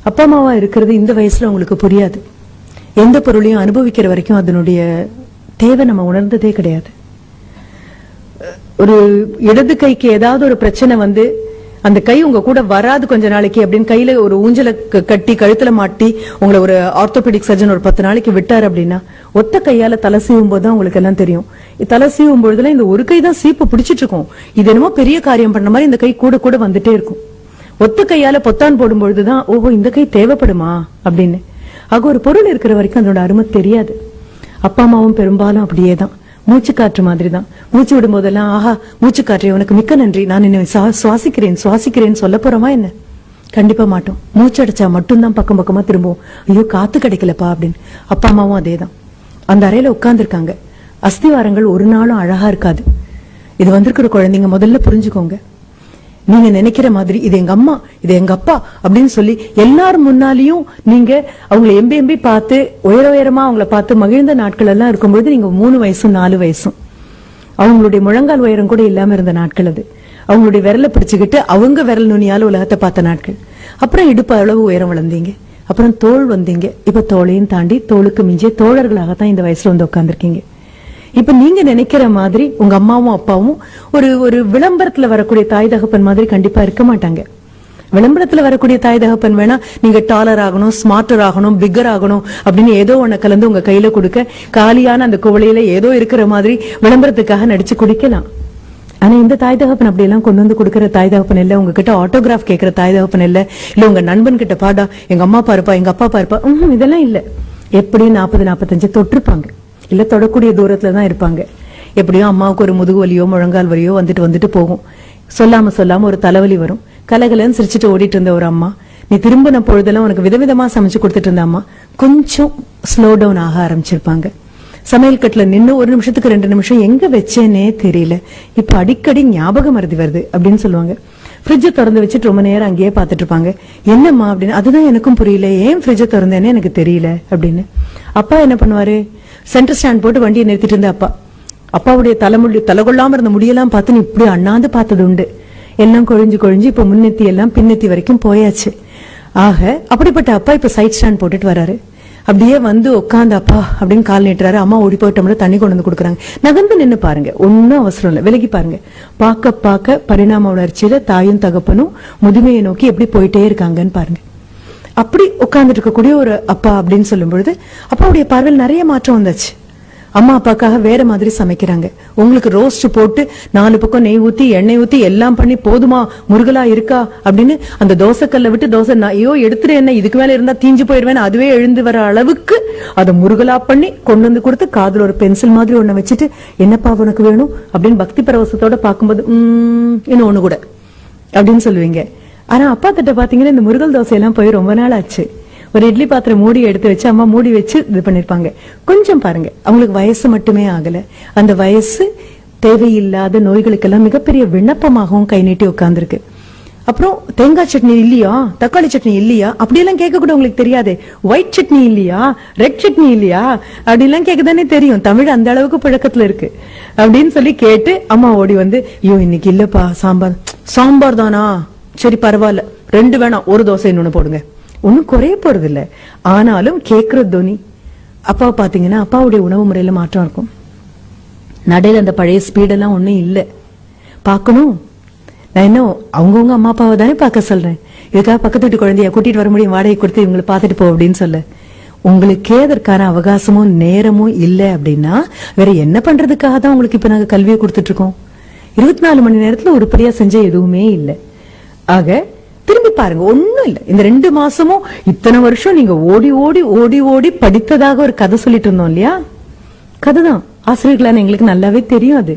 அப்பா அம்மாவா இருக்கிறது இந்த வயசுல உங்களுக்கு புரியாது. எந்த பொருளையும் அனுபவிக்கிற வரைக்கும் அதனுடைய தேவை நம்ம உணர்ந்ததே கிடையாது. ஒரு இடது கைக்கு ஏதாவது ஒரு பிரச்சனை வந்து அந்த கை உங்க கூட வராது கொஞ்ச நாளைக்கு அப்படின்னு கையில ஒரு ஊஞ்சல கட்டி கழுத்துல மாட்டி உங்களை ஒரு ஆர்த்தோபெடிக் சர்ஜன் ஒரு 10 நாளைக்கு விட்டாரு அப்படின்னா ஒத்த கையால தலை சீவும் போதுதான் உங்களுக்கு எல்லாம் தெரியும். தலை சீவும் பொழுதுல இந்த ஒரு கை தான் சீப்பு பிடிச்சிட்டு இருக்கும். இது என்னமோ பெரிய காரியம் பண்ண மாதிரி இந்த கை கூட கூட வந்துட்டே இருக்கும். ஒத்த கையால பொத்தான் போடும் பொழுதுதான் ஓஹோ இந்த கை தேவைப்படுமா அப்படின்னு. ஆக ஒரு பொருள் இருக்கிற வரைக்கும் அதோட அருமை தெரியாது. அப்பா அம்மாவும் பெரும்பாலும் அப்படியேதான், மூச்சு காற்று மாதிரிதான். மூச்சு விடும் போதெல்லாம் ஆஹா மூச்சு காற்று உனக்கு மிக்க நன்றி, நான் என்ன சுவாசிக்கிறேன் சொல்ல போறோமா என்ன? கண்டிப்பா மாட்டோம். மூச்சு அடைச்சா மட்டும்தான் பக்கம் பக்கமா திரும்புவோம், ஐயோ காத்து கிடைக்கலப்பா அப்படின்னு. அப்பா அம்மாவும் அதேதான். அந்த அறையில உட்கார்ந்து இருக்காங்க, அஸ்திவாரங்கள் ஒரு நாளும் அழகா இருக்காது. இது வந்திருக்கிற குழந்தைங்க முதல்ல புரிஞ்சுக்கோங்க. நீங்க நினைக்கிற மாதிரி இது எங்க அம்மா இது எங்க அப்பா அப்படின்னு சொல்லி எல்லாரும் முன்னாலையும் நீங்க அவங்களை எம்பி பார்த்து உயரமா அவங்கள பார்த்து மகிழ்ந்த நாட்கள் எல்லாம் இருக்கும்போது நீங்க 3 வயசும் 4 வயசும் அவங்களுடைய முழங்கால் உயரம் கூட இல்லாம இருந்த நாட்கள் அது. அவங்களுடைய விரலை பிடிச்சுக்கிட்டு அவங்க விரல் நுனியால உலகத்தை பார்த்த நாட்கள். அப்புறம் இடுப்பு அளவு உயரம் வளர்ந்தீங்க, அப்புறம் தோள் வந்தீங்க. இப்ப தோளையும் தாண்டி தோளுக்கு மிஞ்சிய தோழர்களாகத்தான் இந்த வயசுல வந்து உட்கார்ந்துருக்கீங்க. இப்ப நீங்க நினைக்கிற மாதிரி உங்க அம்மாவும் அப்பாவும் ஒரு விளம்பரத்துல வரக்கூடிய தாய் தகப்பன் மாதிரி கண்டிப்பா இருக்க மாட்டாங்க. விளம்பரத்துல வரக்கூடிய தாய் தகப்பன் வேணா நீங்க டாலர் ஆகணும், ஸ்மார்ட்டர் ஆகணும், பிக்கர் ஆகணும் அப்படின்னு ஏதோ ஒண்ணு கலந்து உங்க கையில கொடுக்க காலியான அந்த குவளையில ஏதோ இருக்கிற மாதிரி விளம்பரத்துக்காக நடிச்சு குடிக்கலாம். ஆனா இந்த தாய் தகப்பன் அப்படி எல்லாம் கொண்டு வந்து கொடுக்கற தாய் தகப்பன் இல்ல. உங்ககிட்ட ஆட்டோகிராஃப் கேட்கிற தாய் தகப்பன் இல்ல. இல்ல உங்க நண்பன் கிட்ட பாடா எங்க அம்மா பாருப்பா எங்க அப்பா பாருப்பா, இதெல்லாம் இல்ல. எப்படியும் 40-45 தொட்டிருப்பாங்க, இல்ல தொடக்கூடிய தூரத்துலதான் இருப்பாங்க. எப்படியும் அம்மாவுக்கு ஒரு முதுகு வலியோ முழங்கால் வலியோ வந்துட்டு போகும். சொல்லாம ஒரு தலைவலி வரும். கலகலன்னு சிரிச்சுட்டு ஓடிட்டு இருந்த ஒரு அம்மா, நீ திரும்பின பொழுதெல்லாம் உனக்கு விதவிதமா சமைச்சு கொடுத்துட்டு இருந்த அம்மா கொஞ்சம் ஸ்லோ டவுன் ஆக ஆரம்பிச்சிருப்பாங்க. சமையல் கட்டுல நின்னு 1 நிமிஷத்துக்கு 2 நிமிஷம் எங்க வச்சேனே தெரியல, இப்ப அடிக்கடி ஞாபகம் மறதி வருது அப்படின்னு சொல்லுவாங்க. ஃப்ரிட்ஜ திறந்து வச்சுட்டு ரொம்ப நேரம் அங்கேயே பாத்துட்டு இருப்பாங்க. என்னம்மா அப்படின்னு. அதுதான் எனக்கும் புரியல, ஏன் ஃப்ரிட்ஜ திறந்தேன்னு எனக்கு தெரியல அப்படின்னு. அப்பா என்ன பண்ணுவாரு, சென்டர் ஸ்டாண்ட் போட்டு வண்டியை நிறுத்திட்டு இருந்த அப்பாவுடைய தலைகொள்ளாம இருந்த முடியெல்லாம் பார்த்து நீ இப்படி அண்ணாந்து பார்த்தது உண்டு. எல்லாம் கொழிஞ்சு இப்ப முன்னெத்தி எல்லாம் பின்னெத்தி வரைக்கும் போயாச்சு. ஆக அப்படிப்பட்ட அப்பா இப்ப சைட் ஸ்டாண்ட் போட்டுட்டு வராரு. அப்படியே வந்து உட்காந்து அப்பா அப்படின்னு கால் நீட்டுறாரு. அம்மா ஓடி போயிட்டோம்னா தண்ணி கொண்டு வந்து கொடுக்குறாங்க. நகர்ந்து நின்னு பாருங்க, ஒன்னும் அவசரம் இல்லை, விலகி பாருங்க. பார்க்க பரிணாம வளர்ச்சியில தாயும் தகப்பனும் முதுமையை நோக்கி எப்படி போயிட்டே இருக்காங்கன்னு பாருங்க. அப்படி உட்கார்ந்துட்டு இருக்கக்கூடிய ஒரு அப்பா அப்படின்னு சொல்லும் பொழுது அப்பாவுடைய பார்வையில் நிறைய மாற்றம் வந்தாச்சு. அம்மா அப்பாக்காக வேற மாதிரி சமைக்கிறாங்க. உங்களுக்கு ரோஸ்ட் போட்டு 4 பக்கம் நெய் ஊத்தி எண்ணெய் ஊத்தி எல்லாம் பண்ணி போதுமா முருகலா இருக்கா அப்படின்னு அந்த தோசைக்கல்ல விட்டு தோசை ஐயோ எடுத்துரு என்ன இதுக்கு மேல இருந்தா தீஞ்சு போயிடுவேன் அதுவே எழுந்து வர அளவுக்கு அதை முருகலா பண்ணி கொண்டு வந்து கொடுத்து காதுல ஒரு பென்சில் மாதிரி ஒண்ணு வச்சுட்டு என்னப்பா உனக்கு வேணும் அப்படின்னு பக்தி பரவசத்தோட பார்க்கும்போது இன்னும் ஒண்ணு கூட அப்படின்னு சொல்லுவீங்க. ஆனா அப்பா கிட்ட பாத்தீங்கன்னா இந்த முருகல் தோசை எல்லாம் போய் ரொம்ப நாள் ஆச்சு. ஒரு இட்லி பாத்திரம் மூடி எடுத்து வச்சு அம்மா மூடி வச்சு இது பண்ணிருப்பாங்க. கொஞ்சம் பாருங்க, அவங்களுக்கு வயசு மட்டுமே ஆகல, அந்த வயசு தேவையில்லாத நோய்களுக்கெல்லாம் மிகப்பெரிய விண்ணப்பமாகவும் கை நீட்டி உட்கார்ந்துருக்கு. அப்புறம் தேங்காய் சட்னி இல்லையா, தக்காளி சட்னி இல்லையா அப்படியெல்லாம் கேட்க கூட உங்களுக்கு தெரியாது. ஒயிட் சட்னி இல்லையா, ரெட் சட்னி இல்லையா அப்படிலாம் கேட்கதானே தெரியும். தமிழ் அந்த அளவுக்கு புழக்கத்துல இருக்கு அப்படின்னு சொல்லி கேட்டு அம்மா ஓடி வந்து ஐயோ இன்னைக்கு இல்லப்பா சாம்பார் தானா, சரி பரவாயில்ல 2 வேணாம், ஒரு தோசை இன்னொன்னு போடுங்க. ஒன்னும் குறைய போறது இல்ல. ஆனாலும் கேக்குற தோனி அப்பாவை பாத்தீங்கன்னா அப்பாவுடைய உணவு முறையில மாற்றம் இருக்கும். நடையில அந்த பழைய ஸ்பீடெல்லாம் ஒண்ணும் இல்ல. பாக்கணும், நான் என்ன அவங்கவுங்க அம்மா அப்பாவை தானே பார்க்க சொல்றேன். இதுக்காக பக்கத்து வீட்டு குழந்தைய கூட்டிட்டு வர முடியும், வாடகை கொடுத்து இவங்களை பாத்துட்டு போ அப்படின்னு சொல்ல. உங்களுக்கே அதற்கான அவகாசமும் நேரமும் இல்ல அப்படின்னா வேற என்ன பண்றதுக்காக தான் உங்களுக்கு இப்ப நாங்க கல்வியை கொடுத்துட்டு இருக்கோம். 24 மணி நேரத்துல உருப்படியா செஞ்ச எதுவுமே இல்லை. ஆக திரும்பி பாருங்க, ஒண்ணும் இல்ல. இந்த 2 மாசமும் இத்தனை வருஷம் நீங்க ஓடி படித்ததாக ஒரு கதை சொல்லிட்டு இருந்தோம் இல்லையா, கதைதான். ஆசிரியர்களான எங்களுக்கு நல்லாவே தெரியும். அது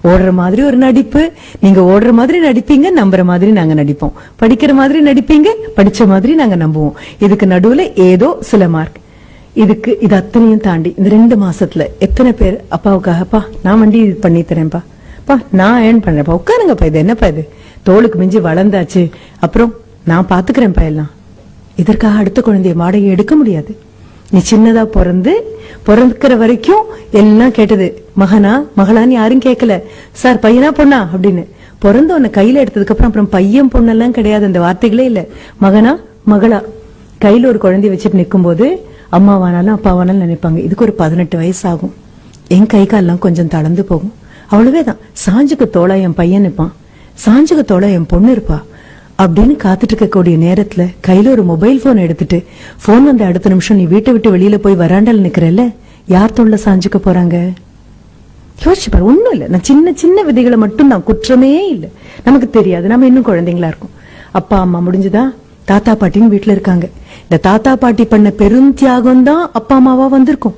ஓடுற மாதிரி ஒரு நடிப்பு, நீங்க ஓடுற மாதிரி நடிப்பீங்க, நம்புற மாதிரி நாங்க நடிப்போம், படிக்கிற மாதிரி நடிப்பீங்க, படிச்ச மாதிரி நாங்க நம்புவோம். இதுக்கு நடுவுல ஏதோ சில மார்க். இது அத்தனையும் தாண்டி இந்த 2 மாசத்துல எத்தனை பேர் அப்பாவுக்காகப்பா நான் வண்டி பண்ணி தரேன்ப்பா, நான் ஏன் பண்றேன்ப்பா, உட்காருங்கப்பா, இது என்னப்பா, இது தோளுக்கு மிஞ்சி வளர்ந்தாச்சு, அப்புறம் நான் பாத்துக்கிறேன்ப்பா எல்லாம். இதற்காக அடுத்த குழந்தைய வாடகை எடுக்க முடியாது. நீ சின்னதா பிறந்துக்கிற வரைக்கும் எல்லாம் கேட்டது மகனா மகளான்னு யாரும் கேட்கல. சார் பையனா பொண்ணா அப்படின்னு பிறந்த உன்னை கையில எடுத்ததுக்கு அப்புறம் பையன் பொண்ணெல்லாம் கிடையாது, அந்த வார்த்தைகளே இல்ல. மகனா மகளா கையில ஒரு குழந்தைய வச்சுட்டு நிக்கும் போது அம்மாவானாலும் அப்பாவானாலும் நினைப்பாங்க இதுக்கு ஒரு 18 வயசு ஆகும், என் கை காலெல்லாம் கொஞ்சம் தளர்ந்து போகும், அவ்வளவேதான், சாஞ்சுக்கு தோளா என் பையன் நிற்பான், சாஞ்சுக்கு தோளா என் பொண்ணு இருப்பா அப்படின்னு காத்துட்டு இருக்கக்கூடிய நேரத்துல கையில ஒரு மொபைல் போன் எடுத்துட்டு போன் வந்த அடுத்த நிமிஷம் நீ வீட்டை விட்டு வெளியில போய் வராண்டால நிக்கிறல்ல, யார் தோல்ல சாஞ்சுக்க போறாங்க? யோசிச்சு பாரு. ஒண்ணும் இல்ல, நான் சின்ன சின்ன விதைகளை மட்டும் தான், குற்றமே இல்ல, நமக்கு தெரியாது, நம்ம இன்னும் குழந்தைங்களா இருக்கும். அப்பா அம்மா முடிஞ்சுதா, தாத்தா பாட்டின்னு வீட்டுல இருக்காங்க. இந்த தாத்தா பாட்டி பண்ண பெரும் தியாகம் தான் அப்பா அம்மாவா வந்திருக்கும்.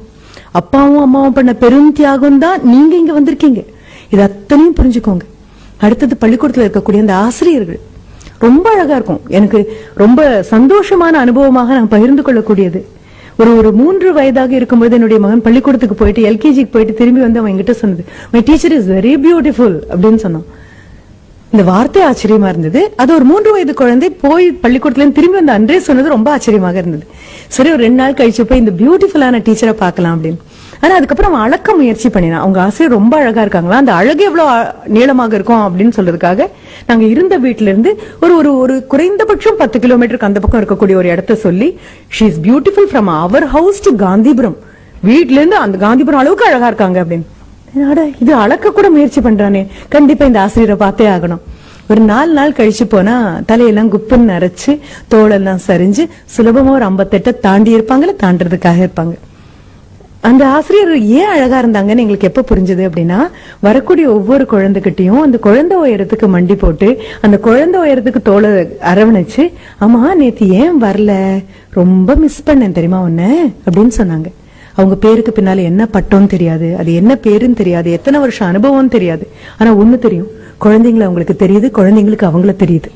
அப்பாவும் அம்மாவும் பண்ண பெரும் தியாகம் தான் நீங்க இங்க வந்திருக்கீங்க. இது அத்தனையும் புரிஞ்சுக்கோங்க. அடுத்தது பள்ளிக்கூடத்துல இருக்கக்கூடிய அந்த ஆசிரியர்கள் ரொம்ப அழகா இருக்கும். எனக்கு ரொம்ப சந்தோஷமான அனுபவமாக நான் பகிர்ந்து கொள்ளக்கூடியது. ஒரு 3 வயதாக இருக்கும்போது என்னுடைய மகன் பள்ளிக்கூடத்துக்கு போயிட்டு எல்கேஜிக்கு போயிட்டு திரும்பி வந்து அவன் என்கிட்ட சொன்னது, my teacher is very beautiful அப்படின்னு சொன்னான். இந்த வார்த்தை ஆச்சரியமா இருந்தது. அது ஒரு 3 வயது குழந்தை போய் பள்ளிக்கூடத்துல திரும்பி வந்து அன்றே சொன்னது ரொம்ப ஆச்சரியமாக இருந்தது. சரி, ஒரு 2 நாள் கழிச்சு போய் இந்த பியூட்டிஃபுல்லான டீச்சரை பார்க்கலாம் அப்படின்னு. ஆனா அதுக்கப்புறம் அவன் அளக்க முயற்சி பண்ணினான். அவங்க ஆசிரியர் ரொம்ப அழகா இருக்காங்களா, அந்த அழகு எவ்வளவு நீளமாக இருக்கும் அப்படின்னு சொல்றதுக்காக நாங்க இருந்த வீட்டுல இருந்து ஒரு குறைந்தபட்சம் 10 கிலோமீட்டருக்கு அந்த பக்கம் இருக்கக்கூடிய ஒரு இடத்த சொல்லி, she is beautiful from our house to Gandhipuram, வீட்டுல இருந்து அந்த காந்திபுரம் அளவுக்கு அழகா இருக்காங்க அப்படின்னு. இது அளக்க கூட முயற்சி பண்றானே, கண்டிப்பா இந்த ஆசிரியரை பார்த்தே ஆகணும். ஒரு 4 நாள் கழிச்சு போனா தலையெல்லாம் குப்புன்னு நரைச்சு தோளெல்லாம் சரிஞ்சு சுலபமா ஒரு 58 தாண்டி இருப்பாங்கல்ல, தாண்டறதுக்காக இருப்பாங்க. அந்த ஆசிரியர் ஏன் அழகா இருந்தாங்கன்னு எங்களுக்கு எப்ப புரிஞ்சது அப்படின்னா, வரக்கூடிய ஒவ்வொரு குழந்தைகிட்டையும் அந்த குழந்தை உயரத்துக்கு மண்டி போட்டு அந்த குழந்தை உயரத்துக்கு தோளை அரவணைச்சு, அம்மா நேத்து ஏன் வரல, ரொம்ப மிஸ் பண்ணேன் தெரியுமா உன்ன அப்படின்னு சொன்னாங்க. அவங்க பேருக்கு பின்னால என்ன பட்டோன்னு தெரியாது, அது என்ன பேருன்னு தெரியாது, எத்தனை வருஷம் அனுபவம் தெரியாது. ஆனா ஒண்ணு தெரியும், குழந்தைங்களை அவங்களுக்கு தெரியுது, குழந்தைங்களுக்கு அவங்கள தெரியுது.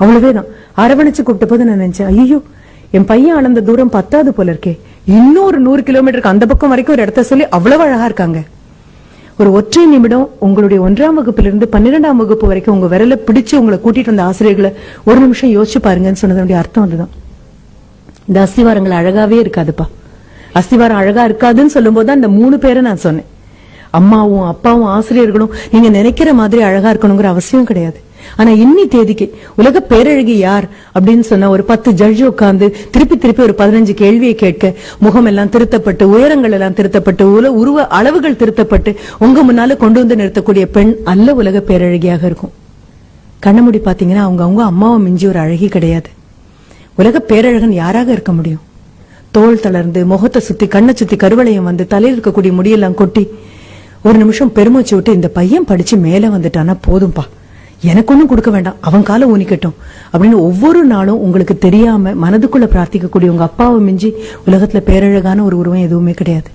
அவ்வளவேதான். அரவணைச்சு கூப்பிட்ட போது நான் நினைச்சேன், ஐயோ என் பையன் அளந்த தூரம் 10வது போல இருக்கே, இன்னொரு 100 கிலோமீட்டருக்கு அந்த பக்கம் வரைக்கும் ஒரு இடத்த சொல்லி அவ்வளவு அழகா இருக்காங்க. ஒரு ஒற்றை நிமிடம் உங்களுடைய 1ஆம் வகுப்பிலிருந்து 12ஆம் வகுப்பு வரைக்கும் உங்க விரல பிடிச்சு உங்களை கூட்டிட்டு வந்த ஆசிரியர்களை ஒரு நிமிஷம் யோசிச்சு பாருங்கன்னு சொன்னதனுடைய அர்த்தம் அதுதான். இந்த அஸ்திவாரங்கள் அழகாவே இருக்காதுப்பா. அஸ்திவாரம் அழகா இருக்காதுன்னு சொல்லும் போதுதான் இந்த 3 பேரை நான் சொன்னேன். அம்மாவும் அப்பாவும் ஆசிரியர்களும் நீங்க நினைக்கிற மாதிரி அழகா இருக்கணுங்கிற அவசியம் கிடையாது. ஆனா இன்னி தேதிக்கு உலக பேரழகி யார் அப்படின்னு சொன்னா ஒரு 10 ஜட்ஜ் உட்கார்ந்து திருப்பி ஒரு 15 கேள்வியை கேட்க, முகம் எல்லாம் திருத்தப்பட்டு, உயரங்கள் எல்லாம் திருத்தப்பட்டு, உருவ அளவுகள் திருத்தப்பட்டு உங்க முன்னால கொண்டு வந்து நிறுத்தக்கூடிய பெண் அல்ல உலக பேரழகியாக இருக்கும். கண்ணமுடி பாத்தீங்கன்னா அவங்க அம்மாவை மிஞ்சி ஒரு அழகி கிடையாது. உலக பேரழகன் யாராக இருக்க முடியும்? தோல் தளர்ந்து, முகத்தை சுத்தி, கண்ணை சுத்தி கருவளையம் வந்து, தலையில் இருக்கக்கூடிய முடியெல்லாம் கொட்டி ஒரு நிமிஷம் பெருமூச்சு விட்டு, இந்த பையன் படிச்சு மேல வந்துட்டானா போதும்பா, எனக்கு ஒண்ணும் கொடுக்க வேண்டாம், அவன் காலை ஊனிக்கட்டும் அப்படின்னு ஒவ்வொரு நாளும் உங்களுக்கு தெரியாம மனதுக்குள்ள பிரார்த்திக்கக்கூடிய உங்க அப்பாவை மிஞ்சி உலகத்துல பேரழகான ஒரு உருவம் எதுவுமே கிடையாது.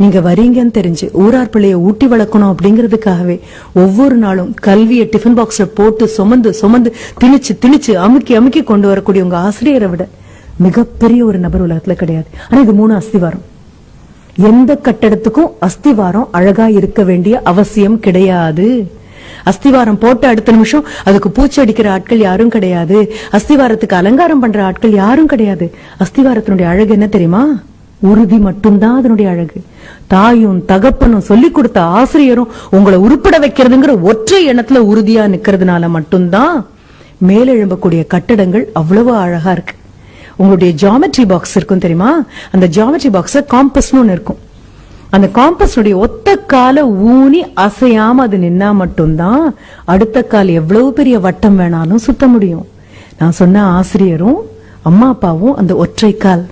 நீங்க வரீங்கன்னு தெரிஞ்சு ஊரார் பிள்ளைய ஊட்டி வளர்க்கணும் அப்படிங்கறதுக்காகவே ஒவ்வொரு நாளும் கல்வியை டிஃபன் பாக்ஸ்ல போட்டு சுமந்து திணிச்சு அமுக்கி கொண்டு வரக்கூடிய உங்க ஆசிரியரை விட மிகப்பெரிய ஒரு நபர் உலகத்துல கிடையாது. ஆனா இது 3 அஸ்திவாரம். எந்த கட்டடத்துக்கும் அஸ்திவாரம் அழகா இருக்க வேண்டிய அவசியம் கிடையாது. அஸ்திவாரம் போட்ட அடுத்த நிமிஷம் அதுக்கு பூச்சி அடிக்கிற ஆட்கள் யாரும் கிடையாது. அஸ்திவாரத்துக்கு அலங்காரம் பண்ற ஆட்கள் யாரும் கிடையாது. அஸ்திவாரத்தினுடைய அழகு என்ன தெரியுமா? உறுதி மட்டும்தான் அதனுடைய அழகு. தாயும் தகப்பனும் சொல்லி கொடுத்த ஆசிரியரும் உங்களை உருப்பட வைக்கிறதுங்கிற ஒற்றை எண்ணத்துல உறுதியா நிக்கிறதுனால மட்டும்தான் மேலெழும்பக்கூடிய கட்டடங்கள் அவ்வளவு அழகா இருக்கு. உங்களுடைய ஜியோமெட்ரி பாக்ஸ் இருக்கும் தெரியுமா? அந்த ஜியோமெட்ரி பாக்ஸ் காம்பஸ்னு ஒண்ணு இருக்கும். அந்த காம்பஸுடைய ஒத்த கால ஊனி அசையாம அது நின்னா மட்டும்தான் அடுத்த கால் எவ்வளவு பெரிய வட்டம் வேணாலும் சுத்த முடியும். நான் சொன்ன ஆசிரியரும் அம்மா அப்பாவும் அந்த ஒற்றை கால்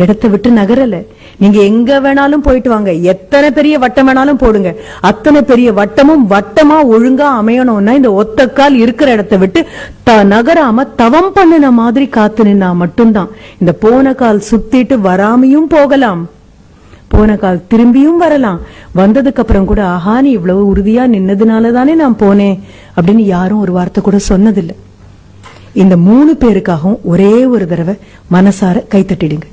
இடத்தை விட்டு நகரல. நீங்க எங்க வேணாலும் போயிட்டு வாங்க, எத்தனை பெரிய வட்டம் வேணாலும் போடுங்க, அத்தனை பெரிய வட்டமும் வட்டமா ஒழுங்கா அமையணும்னா இந்த ஒத்த கால் இருக்கிற இடத்தை விட்டு நகராம தவம் பண்ணின மாதிரி காத்து நின்னா மட்டும்தான். இந்த போன கால் சுத்திட்டு வராமையும் போகலாம், போன கால் திரும்பியும் வரலாம். வந்ததுக்கு அப்புறம் கூட ஆஹா நீ இவ்வளவு உறுதியா நின்னதுனாலதானே நான் போனேன் அப்படின்னு யாரும் ஒரு வார்த்தை கூட சொன்னதில்லை. இந்த 3 பேருக்காகவும் ஒரே ஒரு தடவை மனசார கைத்தட்டிடுங்க.